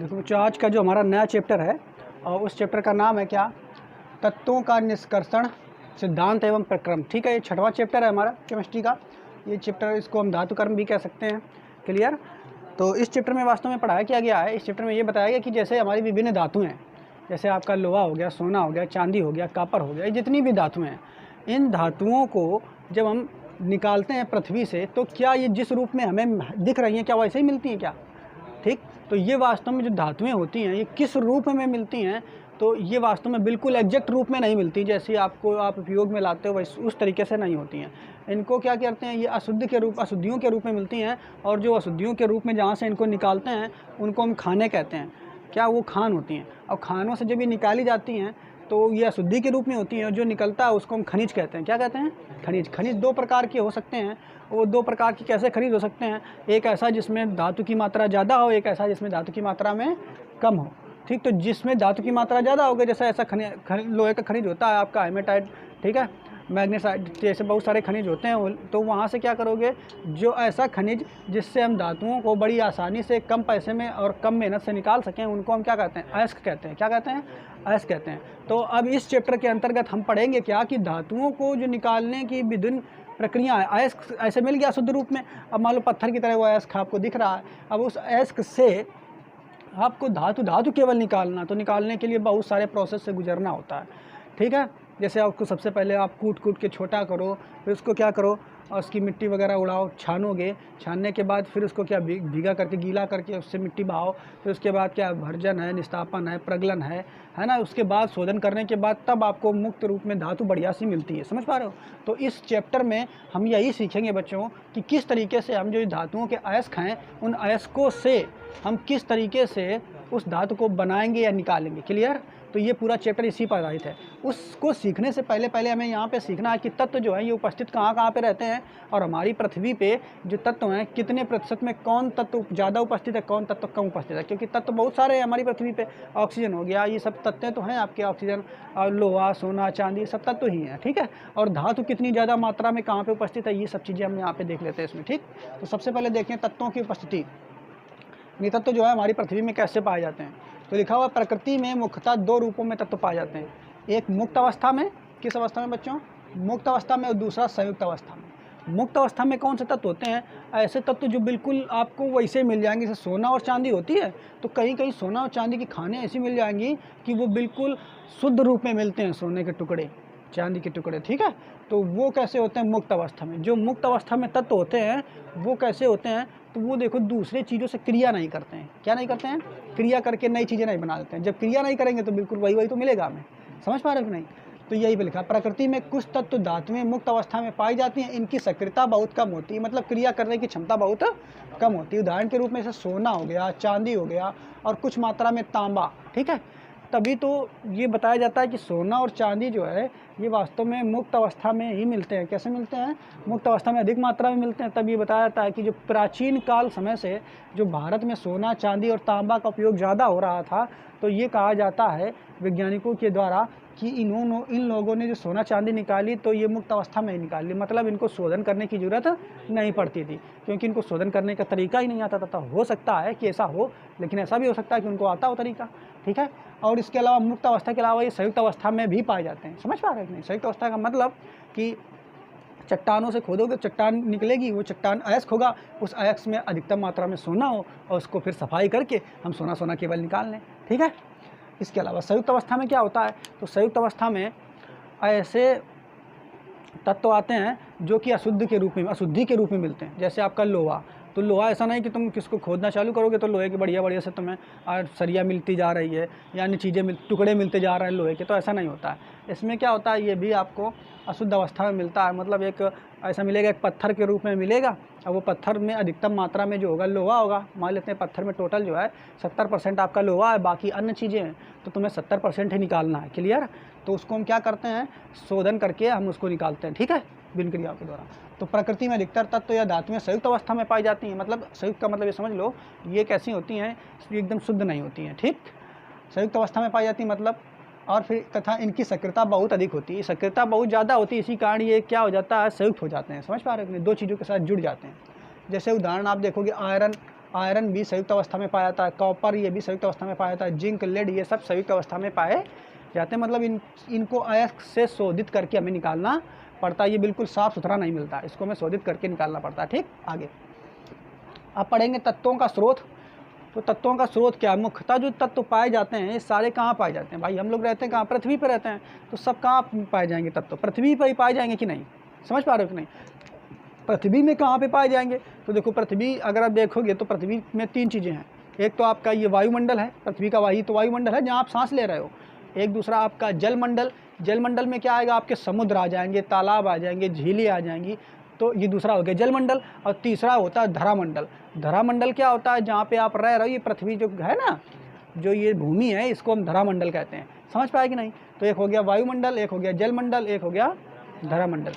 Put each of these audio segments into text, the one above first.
देखो बच्चों, आज का जो हमारा नया चैप्टर है और उस चैप्टर का नाम है क्या, तत्वों का निष्कर्षण सिद्धांत एवं प्रक्रम। ठीक है, ये 6वां चैप्टर है हमारा केमिस्ट्री का। ये चैप्टर, इसको हम धातु कर्म भी कह सकते हैं। क्लियर। तो इस चैप्टर में वास्तव में पढ़ाया क्या गया है, इस चैप्टर में ये बताया गया कि जैसे हमारी विभिन्न धातु हैं, जैसे आपका लोहा हो गया, सोना हो गया, चांदी हो गया, कापर हो गया, ये जितनी भी धातुएँ हैं, इन धातुओं को जब हम निकालते हैं पृथ्वी से, तो क्या ये जिस रूप में हमें दिख रही हैं क्या वैसे ही मिलती हैं क्या? ठीक। तो ये वास्तव में जो धातुएं होती हैं ये किस रूप में मिलती हैं, तो ये वास्तव में बिल्कुल एग्जैक्ट रूप में नहीं मिलती, जैसे आप उपयोग में लाते हो वैसे उस तरीके से नहीं होती हैं। इनको क्या करते हैं, ये अशुद्धियों के रूप में मिलती हैं, और जो अशुद्धियों के रूप में जहाँ से इनको निकालते हैं उनको हम खाने कहते हैं। क्या वो खान होती हैं, और खानों से जब ये निकाली जाती हैं तो ये अशुद्धि के रूप में होती हैं, और जो निकलता है उसको हम खनिज कहते हैं। क्या कहते हैं? खनिज। खनिज दो प्रकार के हो सकते हैं। वो दो प्रकार की कैसे खनिज हो सकते हैं, एक ऐसा जिसमें धातु की मात्रा ज़्यादा हो, एक ऐसा जिसमें धातु की मात्रा में कम हो। ठीक। तो जिसमें धातु की मात्रा ज़्यादा होगी, जैसे ऐसा लोहे का खनिज होता है आपका हेमेटाइट, ठीक है, मैग्नेसाइट, जैसे बहुत सारे खनिज होते हैं। तो वहाँ से क्या करोगे, जो ऐसा खनिज जिससे हम धातुओं को बड़ी आसानी से कम पैसे में और कम मेहनत से निकाल सकें, उनको हम क्या कहते हैं? अयस्क कहते हैं। क्या कहते हैं? अयस्क कहते हैं। तो अब इस चैप्टर के अंतर्गत हम पढ़ेंगे क्या कि धातुओं को जो निकालने की विभिन्न प्रक्रिया है। अयस्क ऐसे मिल गया शुद्ध रूप में, अब मान लो पत्थर की तरह वो अयस्क आपको दिख रहा है। अब उस अयस्क से आपको धातु केवल निकालना, तो निकालने के लिए बहुत सारे प्रोसेस से गुजरना होता है। ठीक है। जैसे आपको सबसे पहले आप कूट के छोटा करो, फिर उसको क्या करो, और उसकी मिट्टी वगैरह उड़ाओ, छानोगे, छानने के बाद फिर उसको क्या भीगा करके, गीला करके उससे मिट्टी बहाओ, फिर उसके बाद क्या भर्जन है, निस्तापन है, प्रगलन है ना। उसके बाद शोधन करने के बाद तब आपको मुक्त रूप में धातु बढ़िया सी मिलती है। समझ पा रहे हो? तो इस चैप्टर में हम यही सीखेंगे बच्चों कि किस तरीके से हम जो धातुओं के अयस्क हैं, उन अयस्कों से हम किस तरीके से उस धातु को बनाएंगे या निकालेंगे। क्लियर। तो ये पूरा चैप्टर इसी पर आधारित है। उसको सीखने से पहले हमें यहाँ पे सीखना है कि तत्व जो है ये उपस्थित कहाँ पे रहते हैं, और हमारी पृथ्वी पे जो तत्व हैं कितने प्रतिशत में कौन तत्व ज़्यादा उपस्थित है, कौन तत्व कम उपस्थित है। क्योंकि तत्व बहुत सारे हैं हमारी पृथ्वी पे। ऑक्सीजन हो गया, ये सब तत्व तो हैं आपके, ऑक्सीजन और लोहा, सोना, चांदी, सब तत्व ही हैं। ठीक है। और धातु कितनी ज़्यादा मात्रा में कहाँ पर उपस्थित है, ये सब चीज़ें हम यहाँ पर देख लेते हैं इसमें। ठीक। तो सबसे पहले देखें तत्वों की उपस्थिति। ये तत्व जो है हमारी पृथ्वी में कैसे पाए जाते हैं। तो लिखा हुआ प्रकृति में मुख्यतः दो रूपों में तत्व पाए जाते हैं, एक मुक्त अवस्था में। किस अवस्था में बच्चों? मुक्त अवस्था में। और दूसरा संयुक्त अवस्था में। मुक्त अवस्था में कौन से तत्व होते हैं? ऐसे तत्व जो बिल्कुल आपको वैसे मिल जाएंगे, जैसे सोना और चांदी होती है, तो कहीं कहीं सोना और चांदी की खाने ऐसी मिल जाएंगी कि वो बिल्कुल शुद्ध रूप में मिलते हैं, सोने के टुकड़े, चांदी के टुकड़े। ठीक है। तो वो कैसे होते हैं? मुक्त अवस्था में। जो मुक्त अवस्था में तत्व होते हैं वो कैसे होते हैं, तो वो देखो दूसरे चीज़ों से क्रिया नहीं करते हैं। क्या नहीं करते हैं? क्रिया करके नई चीज़ें नहीं बना देते हैं। जब क्रिया नहीं करेंगे तो बिल्कुल वही तो मिलेगा हमें। समझ पा रहे हो कि नहीं? तो यही पे लिखा, प्रकृति में कुछ तत्व धातुएं मुक्त अवस्था में पाई जाती हैं, इनकी सक्रियता बहुत कम होती है, मतलब क्रिया करने की क्षमता बहुत कम होती है। उदाहरण के रूप में जैसे सोना हो गया, चांदी हो गया, और कुछ मात्रा में तांबा। ठीक है। तभी तो ये बताया जाता है कि सोना और चांदी जो है ये वास्तव में मुक्त अवस्था में ही मिलते हैं। कैसे मिलते हैं? मुक्त अवस्था में अधिक मात्रा में मिलते हैं। तब ये बताया जाता है कि जो प्राचीन काल समय से जो भारत में सोना, चांदी और तांबा का उपयोग ज़्यादा हो रहा था, तो ये कहा जाता है वैज्ञानिकों के द्वारा कि इन लोगों ने जो सोना चांदी निकाली तो ये मुक्त अवस्था में ही निकाली, मतलब इनको शोधन करने की ज़रूरत नहीं पड़ती थी, क्योंकि इनको शोधन करने का तरीका ही नहीं आता था। हो सकता है कि ऐसा हो, लेकिन ऐसा भी हो सकता है कि उनको आता हो तरीका। ठीक है। और इसके अलावा मुक्त अवस्था के अलावा ये संयुक्त अवस्था में भी पाए जाते हैं। समझ पा रहे हैं कि नहीं? संयुक्त अवस्था का मतलब कि चट्टानों से खोदोगे, चट्टान निकलेगी, वो चट्टान अयस्क होगा, उस अयस्क में अधिकतम मात्रा में सोना हो, और उसको फिर सफाई करके हम सोना केवल निकाल लें। ठीक है। इसके अलावा संयुक्त अवस्था में क्या होता है, तो संयुक्त अवस्था में ऐसे तत्व आते हैं जो कि अशुद्ध के रूप में, अशुद्धि के रूप में मिलते हैं। जैसे आपका लोहा, तो लोहा ऐसा नहीं कि तुम किसको खोदना चालू करोगे तो लोहे के बढ़िया से तुम्हें सरिया मिलती जा रही है, यानी चीज़ें टुकड़े मिलते जा रहे हैं लोहे के, तो ऐसा नहीं होता है। इसमें क्या होता है, ये भी आपको अशुद्ध अवस्था में मिलता है, मतलब एक ऐसा मिलेगा, एक पत्थर के रूप में मिलेगा, और वो पत्थर में अधिकतम मात्रा में जो होगा लोहा होगा। मान लेते हैं पत्थर में टोटल जो है 70% आपका लोहा है, बाकी अन्य चीज़ें हैं, तो तुम्हें 70% ही निकालना है। क्लियर। तो उसको हम क्या करते हैं, शोधन करके हम उसको निकालते हैं। ठीक है, विभिन्न क्रियाओं के द्वारा। तो प्रकृति में अधिकतर तत्व या धातुएं संयुक्त अवस्था में पाई जाती हैं। मतलब संयुक्त का मतलब ये समझ लो, ये कैसी होती हैं, एकदम शुद्ध नहीं होती हैं। ठीक। संयुक्त अवस्था में पाई जाती मतलब, और फिर तथा इनकी सक्रियता बहुत अधिक होती है। सक्रियता बहुत ज़्यादा होती है, इसी कारण ये क्या हो जाता है, संयुक्त हो जाते हैं। समझ पा रहे हो? दो चीज़ों के साथ जुड़ जाते हैं। जैसे उदाहरण आप देखोगे, आयरन आयरन भी संयुक्त अवस्था में पाया जाता है, कॉपर ये भी संयुक्त अवस्था में पाया जाता है, जिंक, लेड ये सब संयुक्त अवस्था में पाए जाते हैं। मतलब इनको अयस्क से शोधित करके हमें निकालना पड़ता है, ये बिल्कुल साफ़ सुथरा नहीं मिलता, इसको हमें शोधित करके निकालना पड़ता है। ठीक, आगे अब पढ़ेंगे तत्वों का स्रोत। तो तत्वों का स्रोत क्या है? मुख्यतः जो तत्व पाए जाते हैं ये सारे कहाँ पाए जाते हैं भाई? हम लोग रहते हैं कहाँ? पृथ्वी पर रहते हैं, तो सब कहाँ पाए जाएंगे तत्व? पृथ्वी पर ही पाए जाएंगे कि नहीं? समझ पा रहे हो कि नहीं? पृथ्वी में कहाँ पे पाए जाएंगे? तो देखो पृथ्वी अगर आप देखोगे तो पृथ्वी में 3 चीज़ें हैं। एक तो आपका ये वायुमंडल है, पृथ्वी का वही तो वायुमंडल है जहाँ आप सांस ले रहे हो। एक दूसरा आपका जलमंडल, जलमंडल में क्या आएगा? आपके समुद्र आ जाएंगे, तालाब आ जाएंगे, झीलें आ जाएंगी, तो ये दूसरा हो गया जलमंडल। और तीसरा होता है धरामंडल। धरामंडल क्या होता है? जहाँ पे आप रह रहे हो, ये पृथ्वी जो है ना, जो ये भूमि है, इसको हम धरामंडल कहते हैं। समझ पाए कि नहीं? तो एक हो गया वायुमंडल, एक हो गया जलमंडल, एक हो गया धरामंडल।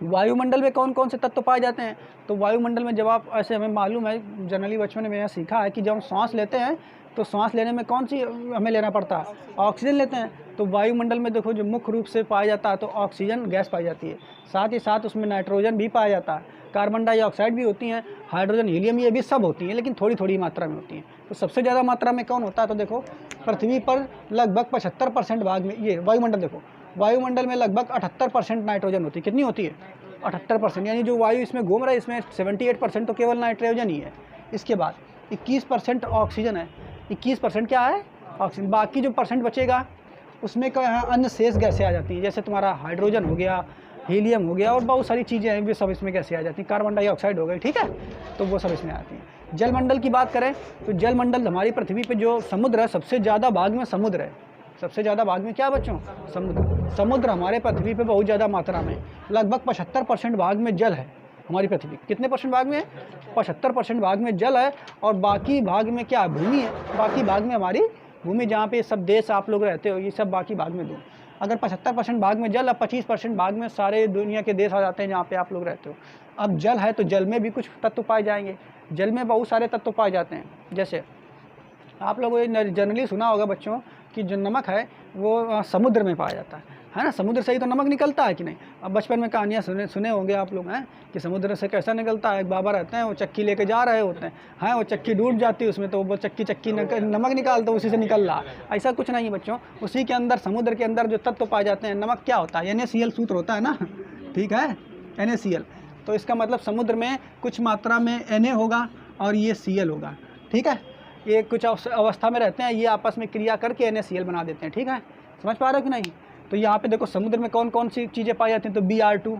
वायुमंडल में कौन कौन से तत्व पाए जाते हैं? तो वायुमंडल में जब आप ऐसे, हमें मालूम है जनरली बचपन में मैंने सीखा है कि जब हम सांस लेते हैं तो सांस लेने में कौन सी हमें लेना पड़ता है? ऑक्सीजन लेते हैं। तो वायुमंडल में देखो जो मुख्य रूप से पाया जाता है तो ऑक्सीजन गैस पाई जाती है, साथ ही साथ उसमें नाइट्रोजन भी पाया जाता है, कार्बन डाइऑक्साइड भी होती हैं, हाइड्रोजन, हीलियम ये भी सब होती हैं, लेकिन थोड़ी थोड़ी मात्रा में होती हैं। तो सबसे ज़्यादा मात्रा में कौन होता है? तो देखो पृथ्वी पर लगभग 75% भाग में ये वायुमंडल, देखो वायुमंडल में लगभग 78% नाइट्रोजन होती है। कितनी होती है? 78%, यानी जो वायु इसमें घूम रहा है इसमें 78% तो केवल नाइट्रोजन ही है। इसके बाद 21% ऑक्सीजन है। 21% क्या है? ऑक्सीजन। बाकी जो परसेंट बचेगा उसमें क्या है? अन्य शेष गैसें आ जाती हैं, जैसे तुम्हारा हाइड्रोजन हो गया, हीलियम हो गया और बहुत सारी चीज़ें हैं, वे सब इसमें गैसें आ जाती हैं, कार्बन डाइऑक्साइड हो गई, ठीक है, तो वो सब इसमें आती हैं। जलमंडल की बात करें तो जलमंडल हमारी पृथ्वी पे जो समुद्र है, सबसे ज़्यादा भाग में समुद्र है। सबसे ज़्यादा भाग में क्या बच्चों? समुद्र। समुद्र हमारे पृथ्वी पे बहुत ज़्यादा मात्रा में, लगभग 75% भाग में जल है हमारी पृथ्वी। कितने परसेंट भाग में है? 75% भाग में जल है, और बाकी भाग में क्या है? भूमि है। बाकी भाग में हमारी भूमि, जहाँ पे सब देश आप लोग रहते हो, ये सब बाकी भाग में भूमि। अगर 75% भाग में जल और 25% भाग में सारे दुनिया के देश आ जाते हैं जहाँ पे आप लोग रहते हो। अब जल है तो जल में भी कुछ तत्व पाए जाएंगे। जल में बहुत सारे तत्व पाए जाते हैं, जैसे आप लोगों ने जनरली सुना होगा बच्चों कि जो नमक है वो समुद्र में पाया जाता है ना? समुद्र से ही तो नमक निकलता है कि नहीं? अब बचपन में कहानियाँ सुने होंगे आप लोग हैं कि समुद्र से कैसा निकलता है। एक बाबा रहते हैं, वो चक्की लेके जा रहे होते हैं, वो चक्की डूब जाती है उसमें, तो वो चक्की नमक निकालते, उसी से निकल रहा। ऐसा कुछ नहीं बच्चों, उसी के अंदर, समुद्र के अंदर जो तत्व पाए जाते हैं। नमक क्या होता है? NaCl सूत्र होता है ना, ठीक है, NaCl। तो इसका मतलब समुद्र में कुछ मात्रा में Na होगा और ये Cl होगा, ठीक है। ये कुछ अवस्था में रहते हैं, ये आपस में क्रिया करके NaCl बना देते हैं, ठीक है। समझ पा रहे हो कि नहीं? तो यहाँ पे देखो समुद्र में कौन कौन सी चीज़ें पाई जाती हैं? तो Br2,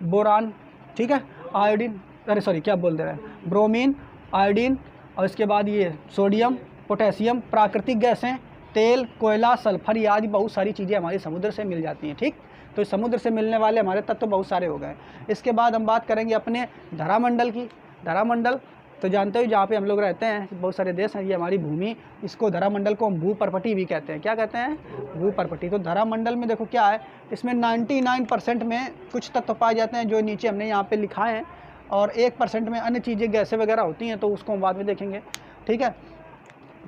बोरान, ठीक है, आयोडीन, अरे सॉरी क्या बोल दे रहे हैं, ब्रोमीन, आयोडीन, और इसके बाद ये सोडियम, पोटेशियम, प्राकृतिक गैसें, तेल, कोयला, सल्फर, ये आदि बहुत सारी चीज़ें हमारी समुद्र से मिल जाती हैं, ठीक। तो समुद्र से मिलने वाले हमारे तत्व बहुत सारे हो गए। इसके बाद हम बात करेंगे अपने धरामंडल की। धरामंडल तो जानते हो जहाँ पे हम लोग रहते हैं, बहुत सारे देश हैं, ये हमारी भूमि, इसको धरामंडल को हम भूपर्पटी भी कहते हैं। क्या कहते हैं? भूपर्पटी। तो धरामंडल में देखो क्या है, इसमें 99% में कुछ तत्व पाए जाते हैं जो नीचे हमने यहाँ पे लिखा है, और 1% में अन्य चीज़ें गैसें वगैरह होती हैं, तो उसको हम बाद में देखेंगे, ठीक है।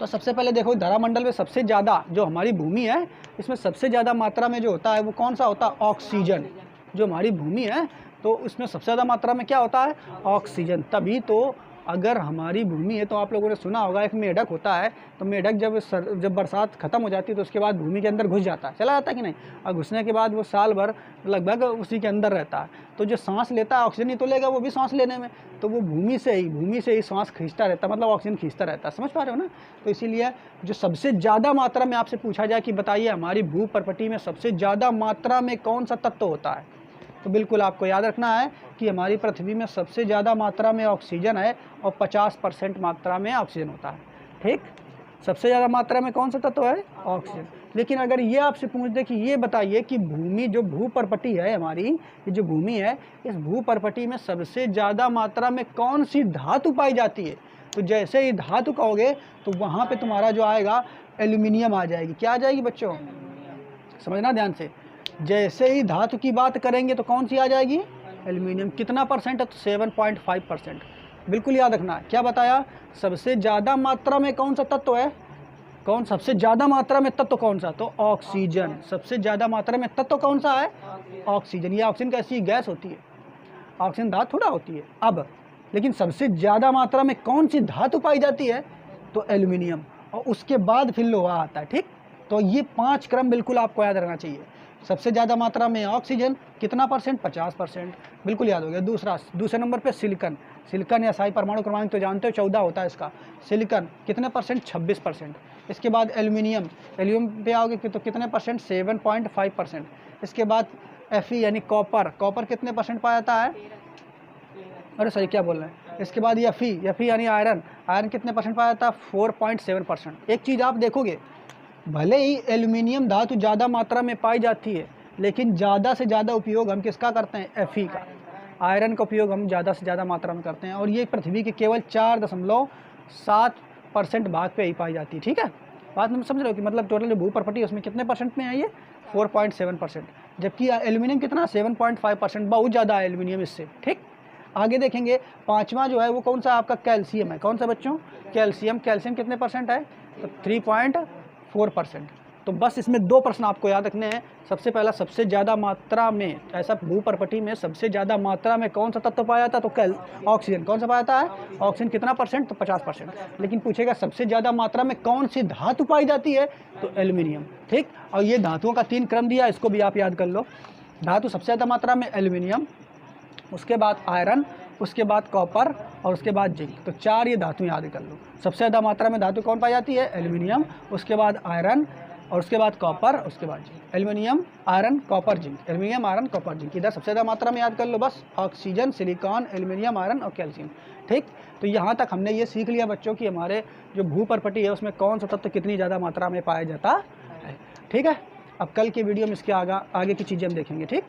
तो सबसे पहले देखो धरामंडल में सबसे ज़्यादा जो हमारी भूमि है, इसमें सबसे ज़्यादा मात्रा में जो होता है वो कौन सा होता है? ऑक्सीजन। जो हमारी भूमि है तो उसमें सबसे ज़्यादा मात्रा में क्या होता है? ऑक्सीजन। तभी तो अगर हमारी भूमि है तो आप लोगों ने सुना होगा एक मेढक होता है, तो मेढक जब बरसात ख़त्म हो जाती है तो उसके बाद भूमि के अंदर घुस जाता है, चला जाता है कि नहीं, और घुसने के बाद वो साल भर लगभग उसी के अंदर रहता है। तो जो सांस लेता है ऑक्सीजन ही तो लेगा वो भी सांस लेने में, तो वो भूमि से ही सांस खींचता रहता है, मतलब ऑक्सीजन खींचता रहता है। समझ पा रहे हो ना? तो इसीलिए जो सबसे ज़्यादा मात्रा में आपसे पूछा जाए कि बताइए हमारी भूपर्पटी में सबसे ज़्यादा मात्रा में कौन सा तत्व होता है, तो बिल्कुल आपको याद रखना है कि हमारी पृथ्वी में सबसे ज़्यादा मात्रा में ऑक्सीजन है और 50% मात्रा में ऑक्सीजन होता है, ठीक। सबसे ज़्यादा मात्रा में कौन सा तत्व है? ऑक्सीजन। लेकिन अगर ये आपसे पूछ दे कि ये बताइए कि भूमि जो भूपर्पटी है हमारी, ये जो भूमि है, इस भूपर्पटी में सबसे ज़्यादा मात्रा में कौन सी धातु पाई जाती है, तो जैसे ही धातु कहोगे तो वहाँ पे तुम्हारा जो आएगा एल्यूमिनियम आ जाएगी। क्या आ जाएगी बच्चों? समझना ध्यान से। जैसे ही धातु की बात करेंगे तो कौन सी आ जाएगी? एल्यूमिनियम। कितना परसेंट है? तो 7.5%। बिल्कुल याद रखना है। क्या बताया? सबसे ज़्यादा मात्रा में कौन सा तत्व है? कौन सबसे ज़्यादा मात्रा में तत्व कौन सा? तो ऑक्सीजन। सबसे ज़्यादा मात्रा में तत्व कौन सा है? ऑक्सीजन। ये ऑक्सीजन कैसी गैस होती है, ऑक्सीजन धातु थोड़ा होती है। अब लेकिन सबसे ज़्यादा मात्रा में कौन सी धातु पाई जाती है? तो एल्युमिनियम, और उसके बाद फिर लोहा आता है। ठीक, तो ये 5 क्रम बिल्कुल आपको याद रहना चाहिए। सबसे ज़्यादा मात्रा में ऑक्सीजन कितना परसेंट? 50%, बिल्कुल याद हो गया। दूसरे नंबर पे सिलिकन, सिलिकन या शाही परमाणु क्रमांक तो जानते हो 14 होता है इसका। सिलिकन कितने परसेंट? 26%। इसके बाद एल्युमिनियम, एल्युमिनियम पे आओगे तो कितने परसेंट? 7.5%। इसके बाद Fe यानी कॉपर, कॉपर कितने परसेंट पाया जाता है? अरे सॉरी क्या बोल रहे हैं। इसके बाद Fe यानी आयरन, आयरन कितने परसेंट पाया जाता है? 4.7%। एक चीज़ आप देखोगे, भले ही एल्युमिनियम धातु ज़्यादा मात्रा में पाई जाती है, लेकिन ज़्यादा से ज़्यादा उपयोग हम किसका करते हैं? Fe का। आयरन का उपयोग हम ज़्यादा से ज़्यादा मात्रा में करते हैं, और ये पृथ्वी के केवल 4.7% भाग पे ही पाई जाती है। ठीक है, बात हम समझ रहे हो कि मतलब टोटल जो भू प्रॉपर्टी है उसमें कितने परसेंट में है ये? 4.7%, जबकि एल्युमिनियम कितना? 7.5%, बहुत ज़्यादा है एल्युमिनियम इससे। ठीक, आगे देखेंगे। पाँचवा जो है वो कौन सा? आपका कैल्शियम है। कौन सा बच्चों? कैल्शियम। कैल्शियम कितने परसेंट है? तो 3.4%। तो बस इसमें 2 प्रश्न आपको याद रखने हैं। सबसे पहला, सबसे ज़्यादा मात्रा में, ऐसा भू प्रॉपर्टी में सबसे ज़्यादा मात्रा में कौन सा तत्व पाया जाता है? तो ऑक्सीजन। कौन सा पाया जाता है? ऑक्सीजन। कितना परसेंट? तो 50%। लेकिन पूछेगा सबसे ज़्यादा मात्रा में कौन सी धातु पाई जाती है? तो एल्युमिनियम। ठीक, और ये धातुओं का 3 क्रम दिया, इसको भी आप याद कर लो। धातु सबसे ज़्यादा मात्रा में एल्युमिनियम, उसके बाद आयरन, उसके बाद कॉपर, और उसके बाद जिंक। तो 4 ये धातु याद कर लो। सबसे ज़्यादा मात्रा में धातु कौन पाई जाती है? एल्युमिनियम, उसके बाद आयरन, और उसके बाद कॉपर, उसके बाद zinc. Aluminium, iron, copper, zinc. Aluminium, iron, copper, zinc. इधर सबसे ज़्यादा मात्रा में याद कर लो बस ऑक्सीजन, सिलिकॉन, एल्युमिनियम, आयरन और कैल्शियम। ठीक, तो यहाँ तक हमने ये सीख लिया बच्चों कि हमारे जो भू प्रॉपर्टी है उसमें कौन सा तत्व कितनी ज़्यादा मात्रा में पाया जाता है। ठीक है, अब कल की वीडियो में इसके आगे की चीज़ें हम देखेंगे। ठीक।